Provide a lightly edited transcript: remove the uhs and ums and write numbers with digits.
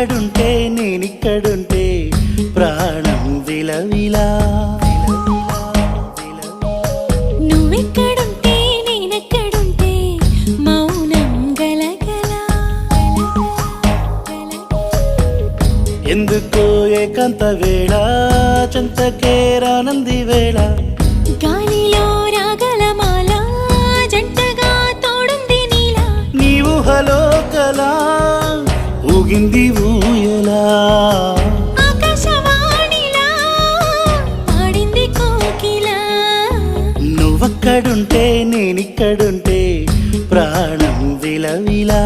నువ్వెక్కడుంటే నేనిక్కడుంటే ప్రాణం విలవిలా. నువ్వెక్కడుంటే నేనెక్కడుంటే మౌనం గలగల. ఎందుకో ఏకాంత వేళ చెంతకే రానంది వేళ. గాలిలో రాగలమాల జంటగా తోడుంది నీలా. నీ ఊహలో కలా ఊగింది ఊయలా. ఆకాశవాణిలా పాడింది కోకిలా. నువ్వక్కడుంటే నేనిక్కడుంటే ప్రాణం విలవిలా.